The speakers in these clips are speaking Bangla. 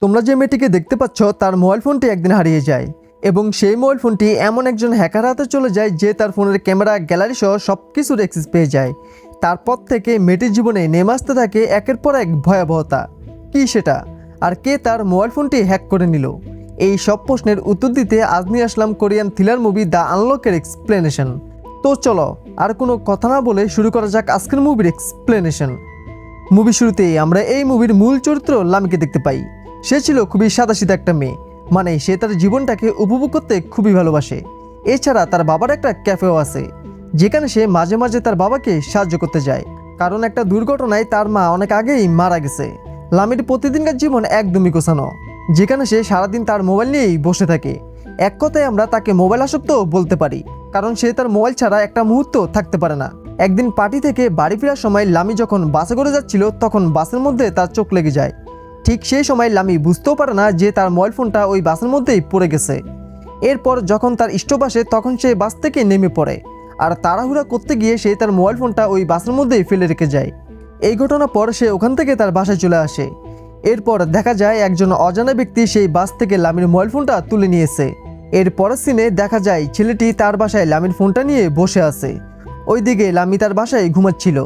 তোমরা যে মেয়েটিকে দেখতে পাচ্ছ তার মোবাইল ফোনটি একদিন হারিয়ে যায় এবং সেই মোবাইল ফোনটি এমন একজন হ্যাকার হাতে চলে যায় যে তার ফোনের ক্যামেরা গ্যালারি সহ সব কিছুর অ্যাক্সেস পেয়ে যায়। তারপর থেকে মেয়েটির জীবনে নেমে আসতে থাকে একের পর এক ভয়াবহতা। কী সেটা, আর কে তার মোবাইল ফোনটি হ্যাক করে নিল? এই সব প্রশ্নের উত্তর দিতে আজ নিয়ে আসলাম কোরিয়ান থ্রিলার মুভি দ্য আনলকের এক্সপ্লেনেশন। তো চলো আর কোনো কথা না বলে শুরু করা যাক আজকের মুভির এক্সপ্লেনেশন। মুভি শুরুতেই আমরা এই মুভির মূল চরিত্র লামিকে দেখতে পাই। সে ছিল খুবই সাদাসিধা একটা মেয়ে, মানে সে তার জীবনটাকে উপভোগ করতে খুবই ভালোবাসে। এছাড়া তার বাবার একটা ক্যাফেও আছে যেখানে সে মাঝে মাঝে তার বাবাকে সাহায্য করতে যায়, কারণ একটা দুর্ঘটনায় তার মা অনেক আগেই মারা গেছে। লামির প্রতিদিনকার জীবন একদমই গোছানো, যেখানে সে সারাদিন তার মোবাইল নিয়েই বসে থাকে। এক কথায় আমরা তাকে মোবাইল আসক্ত বলতে পারি, কারণ সে তার মোবাইল ছাড়া একটা মুহূর্ত থাকতে পারে না। একদিন পার্টি থেকে বাড়ি ফেরার সময় লামি যখন বাসে করে যাচ্ছিল তখন বাসের মধ্যে তার চোখ লেগে যায়। ঠিক সেই সময় লামি বুঝতেও পারে না যে তার মোবাইল ফোনটা ওই বাসের মধ্যেই পড়ে গেছে। এরপর যখন তার স্টপ আসে তখন সে বাস থেকে নেমে পড়ে, আর তাড়াহুড়া করতে গিয়ে সে তার মোবাইল ফোনটা ওই বাসের মধ্যেই ফেলে রেখে যায়। এই ঘটনার পর সে ওখান থেকে তার বাসায় চলে আসে। এরপর দেখা যায় একজন অজানা ব্যক্তি সেই বাস থেকে লামির মোবাইল ফোনটা তুলে নিয়েছে। এর পরের সিনে দেখা যায় ছেলেটি তার বাসায় লামির ফোনটা নিয়ে বসে আছে। ওইদিকে লামি তার বাসায় ঘুমাচ্ছিল।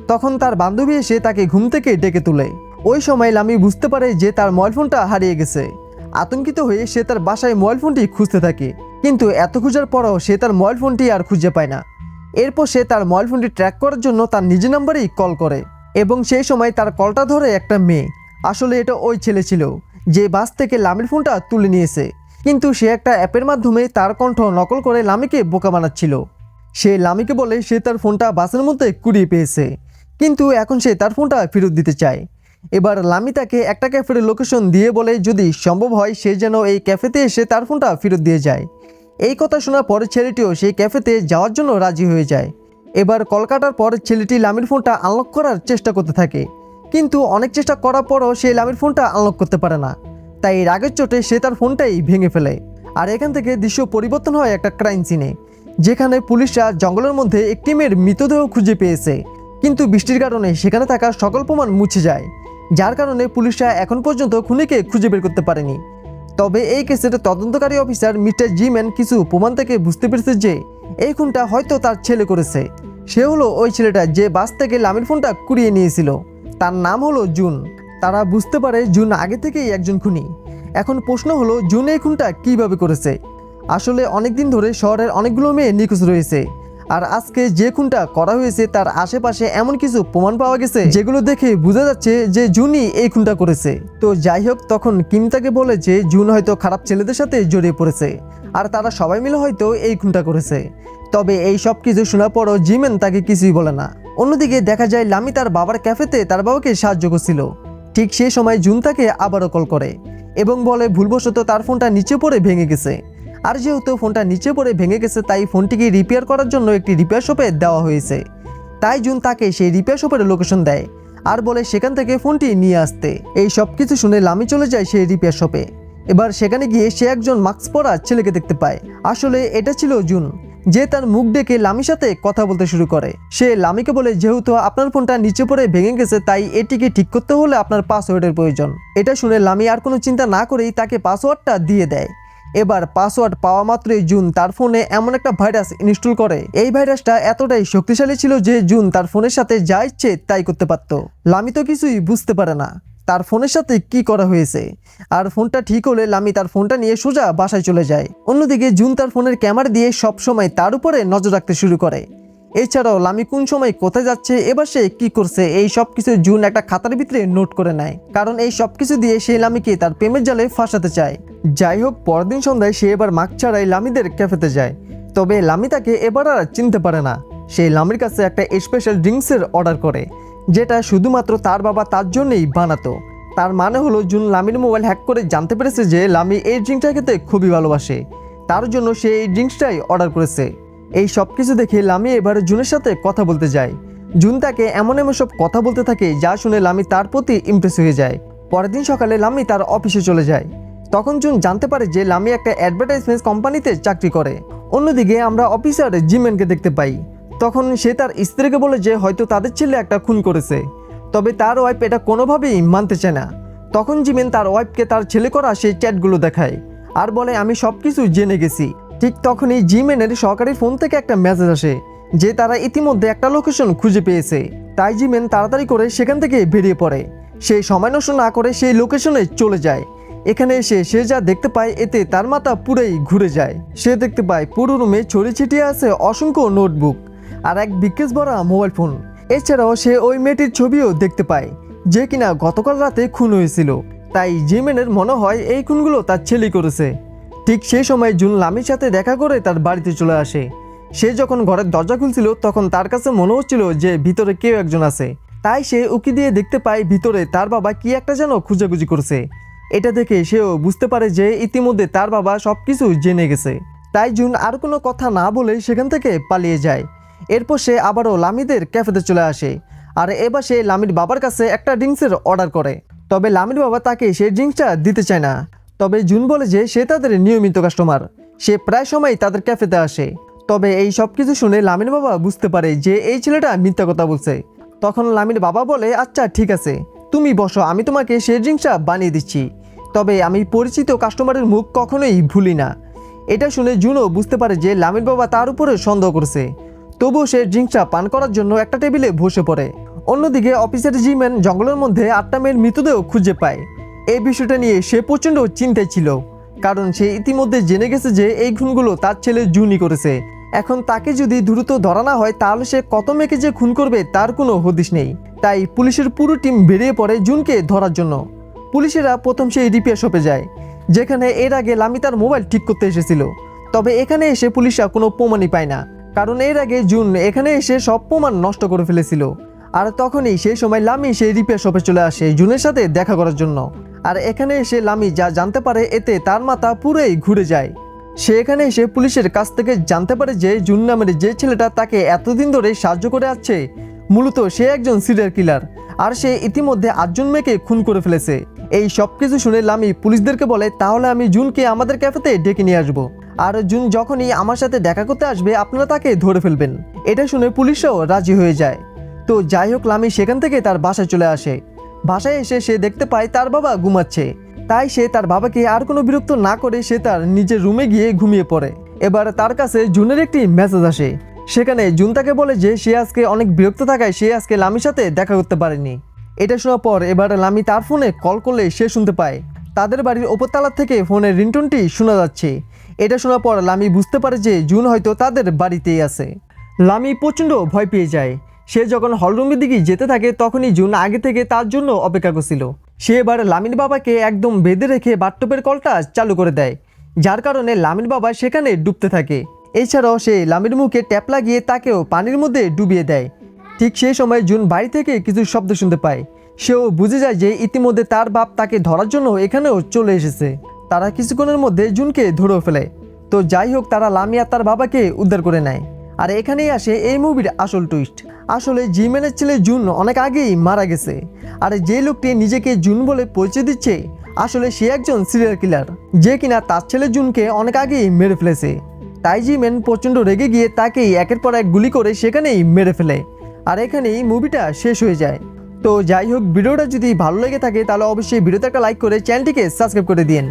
তখন তার বান্ধবী এসে তাকে ঘুম থেকে ডেকে তোলে। ওই সময় লামি বুঝতে পারে যে তার মোবাইল ফোনটা হারিয়ে গেছে। আতঙ্কিত হয়ে সে তার বাসায় মোবাইল ফোনটি খুঁজতে থাকে, কিন্তু এত খোঁজার পরও সে তার মোবাইল ফোনটি আর খুঁজে পায় না। এরপর সে তার মোবাইল ফোনটি ট্র্যাক করার জন্য তার নিজের নাম্বারেই কল করে, এবং সেই সময় তার কলটা ধরে একটা মেয়ে। আসলে এটা ওই ছেলে ছিল যে বাস থেকে লামির ফোনটা তুলে নিয়েছে, কিন্তু সে একটা অ্যাপের মাধ্যমে তার কণ্ঠ নকল করে লামিকে বোকা বানাচ্ছিল। সে লামিকে বলে সে তার ফোনটা বাসের মধ্যে কুড়িয়ে পেয়েছে, কিন্তু এখন সে তার ফোনটা ফেরত দিতে চায়। এবার লামি তাকে একটা ক্যাফের লোকেশন দিয়ে বলে যদি সম্ভব হয় সে যেন এই ক্যাফেতে এসে তার ফোনটা ফেরত দিয়ে যায়। এই কথা শোনার পর ছেলেটিও সেই ক্যাফেতে যাওয়ার জন্য রাজি হয়ে যায়। এবার কল কাটার পর ছেলেটি লামির ফোনটা আনলক করার চেষ্টা করতে থাকে, কিন্তু অনেক চেষ্টা করার পরও সে লামির ফোনটা আনলক করতে পারে না। তাই রাগের চোটে সে তার ফোনটাই ভেঙে ফেলে। আর এখান থেকে দৃশ্য পরিবর্তন হয় একটা ক্রাইম সিনে, যেখানে পুলিশরা জঙ্গলের মধ্যে একটি মেয়ের মৃতদেহ খুঁজে পেয়েছে, কিন্তু বৃষ্টির কারণে সেখানে থাকা সকল প্রমাণ মুছে যায়, যার কারণে পুলিশরা এখন পর্যন্ত খুনিকে খুঁজে বের করতে পারেনি। তবে এই কেসের তদন্তকারী অফিসার মিস্টার জিম্যান কিছু প্রমাণ থেকে বুঝতে পেরেছে যে এই খুনটা হয়তো তার ছেলে করেছে। সে হলো ওই ছেলেটা যে বাস থেকে লামির ফোনটা কুড়িয়ে নিয়েছিল। তার নাম হলো জুন। তারা বুঝতে পারে জুন আগে থেকেই একজন খুনি। এখন প্রশ্ন হলো জুন এই খুনটা কীভাবে করেছে। আসলে অনেকদিন ধরে শহরের অনেকগুলো মেয়ে নিখোঁজ রয়েছে, আর আজকে যে খুনটা করা হয়েছে তার আশেপাশে এমন কিছু প্রমাণ পাওয়া গেছে যেগুলো দেখে বোঝা যাচ্ছে যে জুনই এই খুনটা করেছে। তো যাই হোক, তখন কিম তাকে বলে যে জুন হয়তো খারাপ ছেলেদের সাথে জড়িয়ে পড়েছে, আর তারা সবাই মিলে হয়তো এই খুনটা করেছে। তবে এই সব কিছু শোনার পরও জিমেন তাকে কিছুই বলে না। অন্যদিকে দেখা যায় লামি তার বাবার ক্যাফেতে তার বাবাকে সাহায্য করছিল। ঠিক সেই সময় জুন তাকে আবারও কল করে এবং বলে ভুলবশত তার ফোনটা নিচে পড়ে ভেঙে গেছে। আর যেহেতু ফোনটা নিচে পড়ে ভেঙে গেছে তাই ফোনটিকে রিপেয়ার করার জন্য একটি রিপেয়ার শপে দেওয়া হয়েছে। তাই জুন তাকে সেই রিপেয়ার শপের লোকেশন দেয় আর বলে সেখান থেকে ফোনটি নিয়ে আসতে। এই সব কিছু শুনে লামি চলে যায় সেই রিপেয়ার শপে। এবার সেখানে গিয়ে সে একজন মাস্ক পরা ছেলেকে দেখতে পায়। আসলে এটা ছিল জুন, যে তার মুখ ডেকে লামির সাথে কথা বলতে শুরু করে। সে লামিকে বলে যেহেতু আপনার ফোনটা নিচে পড়ে ভেঙে গেছে তাই এটিকে ঠিক করতে হলে আপনার পাসওয়ার্ডের প্রয়োজন। এটা শুনে লামি আর কোনো চিন্তা না করেই তাকে পাসওয়ার্ডটা দিয়ে দেয়। এবার পাসওয়ার্ড পাওয়া মাত্রই জুন তার ফোনে এমন একটা ভাইরাস ইনস্টল করে। এই ভাইরাসটা এতটাই শক্তিশালী ছিল যে জুন তার ফোনের সাথে যা ইচ্ছে তাই করতে পারত। লামি তো কিছুই বুঝতে পারে না তার ফোনের সাথে কি করা হয়েছে। আর ফোনটা ঠিক হলে লামি তার ফোনটা নিয়ে সোজা বাসায় চলে যায়। অন্যদিকে জুন তার ফোনের ক্যামেরা দিয়ে সব সময় তার উপরে নজর রাখতে শুরু করে। এছাড়াও লামি কোন সময় কোথায় যাচ্ছে, এবার সে কি করছে, এই সব কিছু জুন একটা খাতার ভিতরে নোট করে নেয়, কারণ এই সব কিছু দিয়ে সে লামিকে তার প্রেমের জালে ফাঁসাতে চায়। যাই হোক, পরের দিন সন্ধ্যায় সে এবার মাস্ক ছাড়াই লামিদের ক্যাফেতে যায়। তবে লামি তাকে এবার আর চিনতে পারে না। সে লামির কাছে একটা স্পেশাল ড্রিঙ্কসের অর্ডার করে, যেটা শুধুমাত্র তার বাবা তার জন্যই বানাতো। তার মানে হলো জুন লামির মোবাইল হ্যাক করে জানতে পেরেছে যে লামি এই ড্রিঙ্কটা খেতে খুবই ভালোবাসে, তার জন্য সে এই ড্রিঙ্কসটাই অর্ডার করেছে। এই সব কিছু দেখে লামি এবার জুনের সাথে কথা বলতে যায়। জুন তাকে এমন সব কথা বলতে থাকে যা শুনে লামি তার প্রতি ইমপ্রেস হয়ে যায়। পরের দিন সকালে লামি তার অফিসে চলে যায়। তখন জুন জানতে পারে যে লামি একটা অ্যাডভার্টাইজমেন্ট কোম্পানিতে চাকরি করে। অন্যদিকে আমরা অফিসার জিমেনকে দেখতে পাই। তখন সে তার স্ত্রীকে বলে যে হয়তো তাদের ছেলে একটা খুন করেছে, তবে তার ওয়াইফ এটা কোনোভাবেই মানতে চায় না। তখন জিমেন তার ওয়াইফকে তার ছেলে করা সেই চ্যাটগুলো দেখায় আর বলে আমি সব কিছু জেনে গেছি। ঠিক তখনই জিমেনের সরকারি ফোন থেকে একটা মেসেজ আসে যে তারা ইতিমধ্যে একটা লোকেশন খুঁজে পেয়েছে। তাই জিমেন তাড়াতাড়ি করে সেখান থেকে বেরিয়ে পড়ে। সেই সময় নষ্ট না করে সেই লোকেশনে চলে যায়। এখানে এসে সে যা দেখতে পায় এতে তার মাথা পুরোই ঘুরে যায়। সে দেখতে পায় পুরো রুমে ছড়িয়ে ছিটিয়ে আছে অসংখ্য নোটবুক আর এক বিকেস ভরা মোবাইল ফোন। এছাড়াও সে ওই মেয়েটির ছবিও দেখতে পায় যে কিনা গতকাল রাতে খুন হয়েছিল। তাই জিমেনের মনে হয় এই খুনগুলো তার ছেলে করেছে। ঠিক সেই সময় জুন লামির সাথে দেখা করে তার বাড়িতে চলে আসে। সে যখন ঘরের দরজা খুলছিল তখন তার কাছে মনে হচ্ছিল যে ভিতরে কেউ একজন আছে। তাই সে উকি দিয়ে দেখতে পায় ভিতরে তার বাবা কি একটা যেন খুঁজাখুঁজি করছে। এটা দেখে সেও বুঝতে পারে যে ইতিমধ্যে তার বাবা সব কিছু জেনে গেছে। তাই জুন আর কোনো কথা না বলে সেখান থেকে পালিয়ে যায়। এরপর সে আবারও লামিদের ক্যাফেতে চলে আসে আর এবার সে লামির বাবার কাছে একটা ড্রিঙ্কসের অর্ডার করে। তবে লামির বাবা তাকে সেই ড্রিঙ্কসটা দিতে চায় না। তবে জুন বলে যে সে তাদের নিয়মিত কাস্টমার, সে প্রায় সময় তাদের ক্যাফেতে আসে। তবে এই সব কিছু শুনে লামির বাবা বুঝতে পারে যে এই ছেলেটা মিথ্যা কথা বলছে। তখন লামির বাবা বলে আচ্ছা ঠিক আছে, তুমি বসো, আমি তোমাকে সেই ড্রিঙ্কসটা বানিয়ে দিচ্ছি। তবে আমি পরিচিত কাস্টমারের মুখ কখনোই ভুলি না। এটা শুনে জুনও বুঝতে পারে যে লামির বাবা তার উপরে সন্দেহ করছে। তবুও সে ড্রিঙ্কসটা পান করার জন্য একটা টেবিলে বসে পড়ে। অন্যদিকে অফিসার জিমেন জঙ্গলের মধ্যে 8টা মেয়ের মৃতদেহ খুঁজে পায়। এই বিষয়টা নিয়ে সে প্রচণ্ড চিন্তায় ছিল, কারণ সে ইতিমধ্যে জেনে গেছে যে এই খুনগুলো তার ছেলে জুনই করেছে। এখন তাকে যদি দ্রুত ধরা না হয় তাহলে সে কত মেয়েকে যে খুন করবে তার কোনো হদিশ নেই। তাই পুলিশের পুরো টিম বেরিয়ে পড়ে জুনকে ধরার জন্য। পুলিশেরা প্রথম সেই রিপেয়ার শপে যায় যেখানে এর আগে লামি তার মোবাইল ঠিক করতে এসেছিল। তবে এখানে এসে পুলিশরা কোনো প্রমাণই পায় না, কারণ এর আগে জুন এখানে এসে সব প্রমাণ নষ্ট করে ফেলেছিল। আর তখনই সেই সময় লামি সেই রিপেয়ার শপে চলে আসে জুনের সাথে দেখা করার জন্য। আর এখানে এসে লামি যা জানতে পারে এতে তার মাথা পুরোই ঘুরে যায়। সে এখানে এসে পুলিশের কাছ থেকে জানতে পারে যে জুন নামের যে ছেলেটা তাকে এতদিন ধরে সাহায্য করে আসছে মূলত সে একজন সিরিয়াল কিলার, আর সে ইতিমধ্যে 8জন মেয়েকে খুন করে ফেলেছে। এই সব কিছু শুনে লামি পুলিশদেরকে বলে তাহলে আমি জুনকে আমাদের ক্যাফেতে ডেকে নিয়ে আসবো, আর জুন যখনই আমার সাথে দেখা করতে আসবে আপনারা তাকে ধরে ফেলবেন। এটা শুনে পুলিশও রাজি হয়ে যায়। তো যাই হোক, লামি সেখান থেকে তার বাসায় চলে আসে। বাসায় এসে সে দেখতে পায় তার বাবা ঘুমাচ্ছে। তাই সে তার বাবাকে আর কোনো বিরক্ত না করে সে তার নিজের রুমে গিয়ে ঘুমিয়ে পড়ে। এবার তার কাছে জুনের একটি মেসেজ আসে। সেখানে জুন তাকে বলে যে সে আজকে অনেক বিরক্ত থাকায় সে আজকে লামির সাথে দেখা করতে পারেনি। এটা শোনার পর এবার লামি তার ফোনে কল করলে সে শুনতে পায় তাদের বাড়ির ওপরতলা থেকে ফোনের রিংটোনটি শোনা যাচ্ছে। এটা শোনার পর লামি বুঝতে পারে যে জুন হয়তো তাদের বাড়িতেই আছে। লামি প্রচণ্ড ভয় পেয়ে যায়। সে যখন হলরুমের দিকে যেতে থাকে তখনই জুন আগে থেকে তার জন্য অপেক্ষা করছিল। সে এবার লামির বাবাকে একদম বেঁধে রেখে বাথটবের কলটা চালু করে দেয়, যার কারণে লামির বাবা সেখানে ডুবতে থাকে। এছাড়াও সে লামির মুখে ট্যাপ লাগিয়ে তাকেও পানির মধ্যে ডুবিয়ে দেয়। ঠিক সেই সময় জুন বাড়ি থেকে কিছু শব্দ শুনতে পায়। সেও বুঝে যায় যে ইতিমধ্যে তার বাপ তাকে ধরার জন্য এখানেও চলে এসেছে। তারা কিছুক্ষণের মধ্যে জুনকে ধরেও ফেলে। তো যাই হোক, তারা লামি আর তার বাবাকে উদ্ধার করে নেয়। আর এখানেই আসে এই মুভির আসল টুইস্ট। আসলে জিমেনের ছেলে জুন অনেক আগেই মারা গেছে, আর যে লোকটি নিজেকে জুন বলে পরিচয় দিচ্ছে আসলে সে একজন সিরিয়াল কিলার যে কিনা তার ছেলে জুনকে অনেক আগেই মেরে ফেলেছে। তাই জিমেন প্রচণ্ড রেগে গিয়ে তাকেই একের পর এক গুলি করে সেখানেই মেরে ফেলে। আর এখানেই মুভিটা শেষ হয়ে যায়। তো যাই হোক, ভিডিওটা যদি ভালো লেগে থাকে তাহলে অবশ্যই ভিডিওতে একটা লাইক করে চ্যানেলটিকে সাবস্ক্রাইব করে দিন।